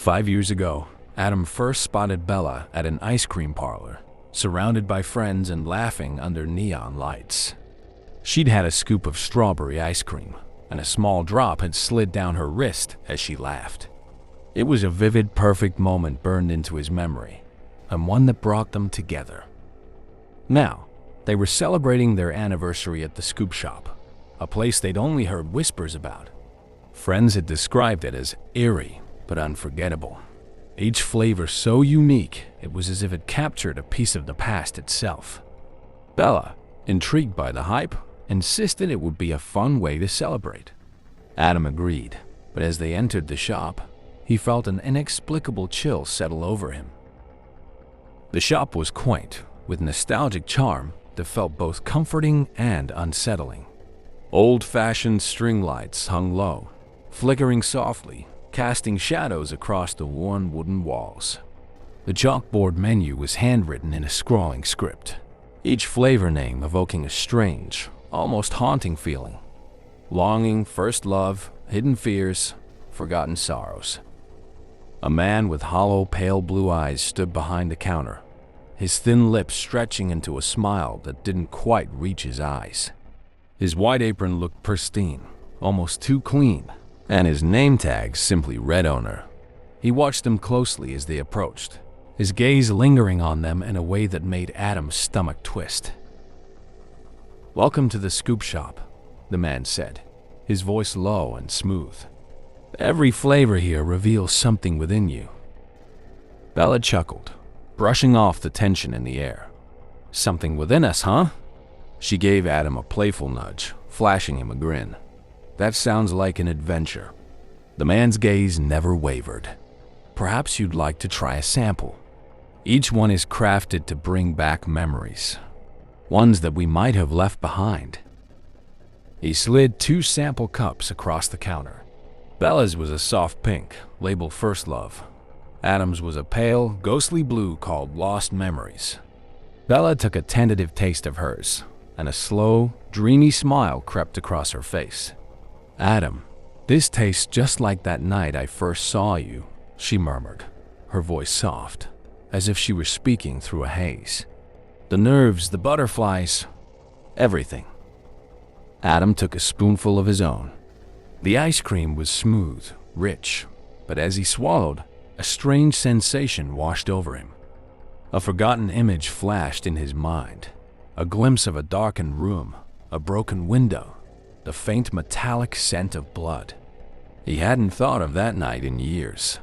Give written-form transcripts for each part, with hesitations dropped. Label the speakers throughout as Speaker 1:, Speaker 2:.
Speaker 1: 5 years ago, Adam first spotted Bella at an ice cream parlor, surrounded by friends and laughing under neon lights. She'd had a scoop of strawberry ice cream, and a small drop had slid down her wrist as she laughed. It was a vivid, perfect moment burned into his memory, and one that brought them together. Now, they were celebrating their anniversary at the scoop shop, a place they'd only heard whispers about. Friends had described it as eerie but unforgettable. Each flavor so unique, it was as if it captured a piece of the past itself. Bella, intrigued by the hype, insisted it would be a fun way to celebrate. Adam agreed, but as they entered the shop, he felt an inexplicable chill settle over him. The shop was quaint, with nostalgic charm that felt both comforting and unsettling. Old-fashioned string lights hung low, flickering softly, casting shadows across the worn wooden walls. The chalkboard menu was handwritten in a scrawling script, each flavor name evoking a strange, almost haunting feeling. Longing, first love, hidden fears, forgotten sorrows. A man with hollow, pale blue eyes stood behind the counter, his thin lips stretching into a smile that didn't quite reach his eyes. His white apron looked pristine, almost too clean, and his name tag simply read owner. He watched them closely as they approached, his gaze lingering on them in a way that made Adam's stomach twist. "Welcome to the scoop shop," the man said, his voice low and smooth. "Every flavor here reveals something within you." Bella chuckled, brushing off the tension in the air. "Something within us, huh?" She gave Adam a playful nudge, flashing him a grin. "That sounds like an adventure." The man's gaze never wavered. "Perhaps you'd like to try a sample. Each one is crafted to bring back memories, ones that we might have left behind." He slid 2 sample cups across the counter. Bella's was a soft pink, labeled First Love. Adam's was a pale, ghostly blue called Lost Memories. Bella took a tentative taste of hers, and a slow, dreamy smile crept across her face. "Adam, this tastes just like that night I first saw you," she murmured, her voice soft, as if she were speaking through a haze. "The nerves, the butterflies, everything." Adam took a spoonful of his own. The ice cream was smooth, rich, but as he swallowed, a strange sensation washed over him. A forgotten image flashed in his mind, a glimpse of a darkened room, a broken window, the faint metallic scent of blood. He hadn't thought of that night in years.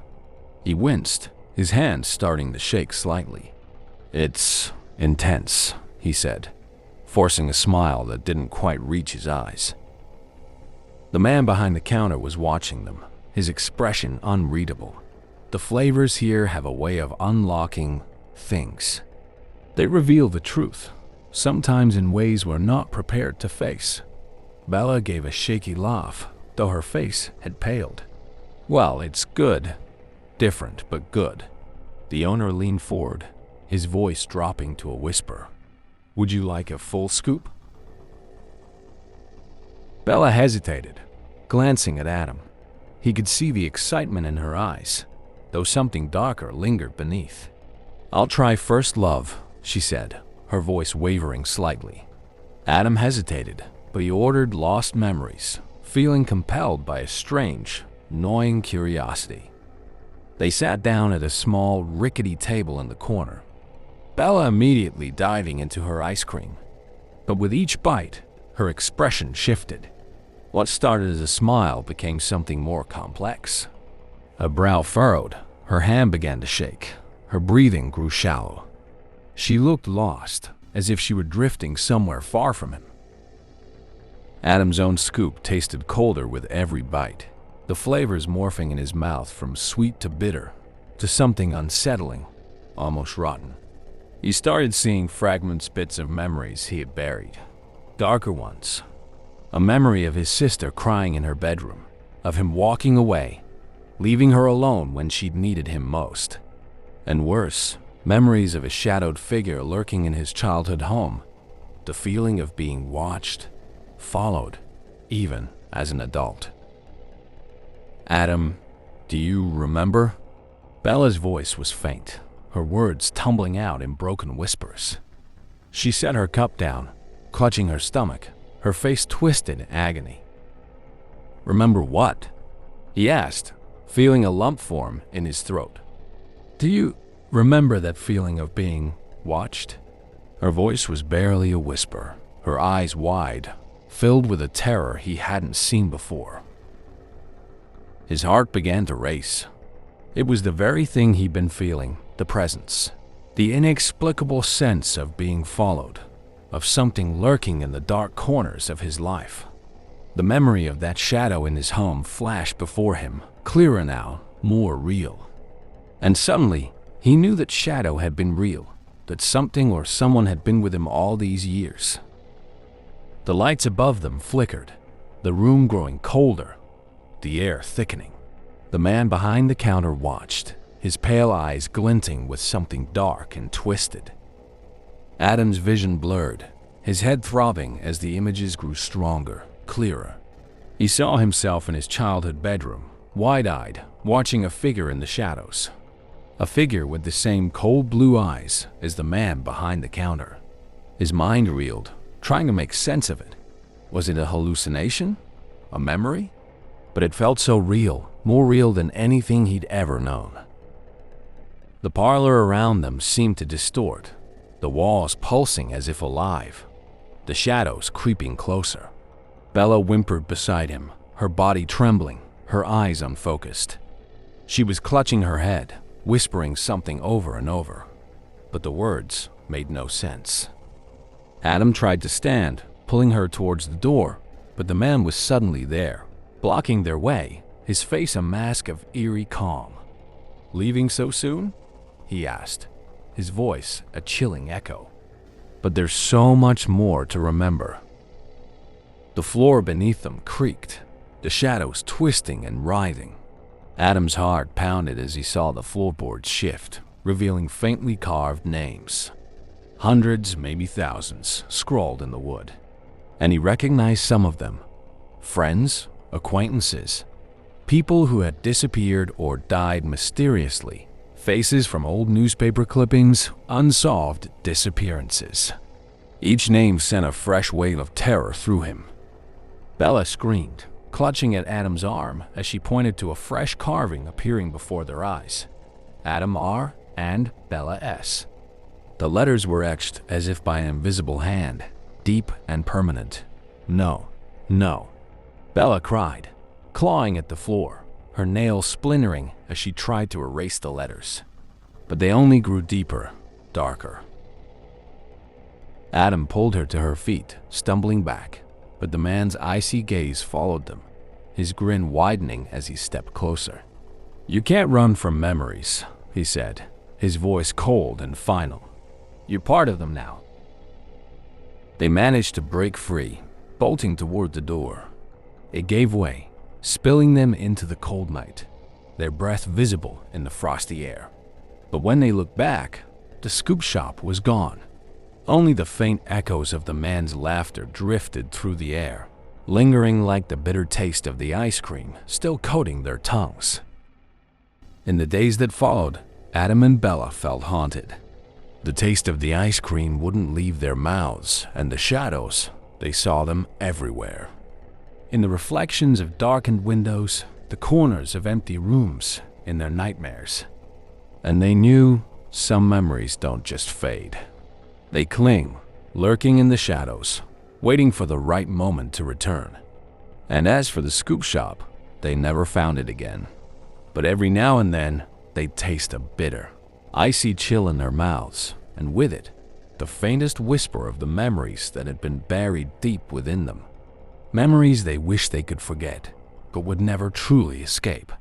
Speaker 1: He winced, his hands starting to shake slightly. "It's intense," he said, forcing a smile that didn't quite reach his eyes. The man behind the counter was watching them, his expression unreadable. The flavors here have a way of unlocking things. They reveal the truth, sometimes in ways we're not prepared to face. Bella gave a shaky laugh, though her face had paled. "Well, it's good. Different, but good." The owner leaned forward, his voice dropping to a whisper. "Would you like a full scoop?" Bella hesitated, glancing at Adam. He could see the excitement in her eyes, though something darker lingered beneath. "I'll try First Love," she said, her voice wavering slightly. Adam hesitated, but he ordered Lost Memories, feeling compelled by a strange, gnawing curiosity. They sat down at a small, rickety table in the corner, Bella immediately diving into her ice cream. But with each bite, her expression shifted. What started as a smile became something more complex. Her brow furrowed, her hand began to shake, her breathing grew shallow. She looked lost, as if she were drifting somewhere far from him. Adam's own scoop tasted colder with every bite, the flavors morphing in his mouth from sweet to bitter, to something unsettling, almost rotten. He started seeing fragments, bits of memories he had buried, darker ones. A memory of his sister crying in her bedroom, of him walking away, leaving her alone when she'd needed him most. And worse, memories of a shadowed figure lurking in his childhood home, the feeling of being watched, followed, even as an adult. "Adam, do you remember?" Bella's voice was faint, her words tumbling out in broken whispers. She set her cup down, clutching her stomach, her face twisted in agony. "Remember what?" he asked, feeling a lump form in his throat. "Do you remember that feeling of being watched?" Her voice was barely a whisper, her eyes wide, filled with a terror he hadn't seen before. His heart began to race. It was the very thing he'd been feeling, the presence, the inexplicable sense of being followed, of something lurking in the dark corners of his life. The memory of that shadow in his home flashed before him, clearer now, more real. And suddenly, he knew that shadow had been real, that something or someone had been with him all these years. The lights above them flickered, the room growing colder, the air thickening. The man behind the counter watched, his pale eyes glinting with something dark and twisted. Adam's vision blurred, his head throbbing as the images grew stronger, clearer. He saw himself in his childhood bedroom, wide-eyed, watching a figure in the shadows. A figure with the same cold blue eyes as the man behind the counter. His mind reeled, trying to make sense of it. Was it a hallucination? A memory? But it felt so real, more real than anything he'd ever known. The parlor around them seemed to distort, the walls pulsing as if alive, the shadows creeping closer. Bella whimpered beside him, her body trembling, her eyes unfocused. She was clutching her head, whispering something over and over, but the words made no sense. Adam tried to stand, pulling her towards the door, but the man was suddenly there, blocking their way, his face a mask of eerie calm. "Leaving so soon?" he asked, his voice a chilling echo. "But there's so much more to remember." The floor beneath them creaked, the shadows twisting and writhing. Adam's heart pounded as he saw the floorboards shift, revealing faintly carved names. Hundreds, maybe thousands, scrawled in the wood. And he recognized some of them. Friends, acquaintances, people who had disappeared or died mysteriously. Faces from old newspaper clippings, unsolved disappearances. Each name sent a fresh wave of terror through him. Bella screamed, clutching at Adam's arm as she pointed to a fresh carving appearing before their eyes. Adam R. and Bella S. The letters were etched as if by an invisible hand, deep and permanent. "No, no." Bella cried, clawing at the floor, her nails splintering as she tried to erase the letters. But they only grew deeper, darker. Adam pulled her to her feet, stumbling back, but the man's icy gaze followed them, his grin widening as he stepped closer. "You can't run from memories," he said, his voice cold and final. "You're part of them now." They managed to break free, bolting toward the door. It gave way, spilling them into the cold night, their breath visible in the frosty air. But when they looked back, the scoop shop was gone. Only the faint echoes of the man's laughter drifted through the air, lingering like the bitter taste of the ice cream still coating their tongues. In the days that followed, Adam and Bella felt haunted. The taste of the ice cream wouldn't leave their mouths, and the shadows, they saw them everywhere. In the reflections of darkened windows, the corners of empty rooms, in their nightmares. And they knew some memories don't just fade. They cling, lurking in the shadows, waiting for the right moment to return. And as for the scoop shop, they never found it again. But every now and then, they'd taste a bitter, icy chill in their mouths, and with it, the faintest whisper of the memories that had been buried deep within them. Memories they wished they could forget, but would never truly escape.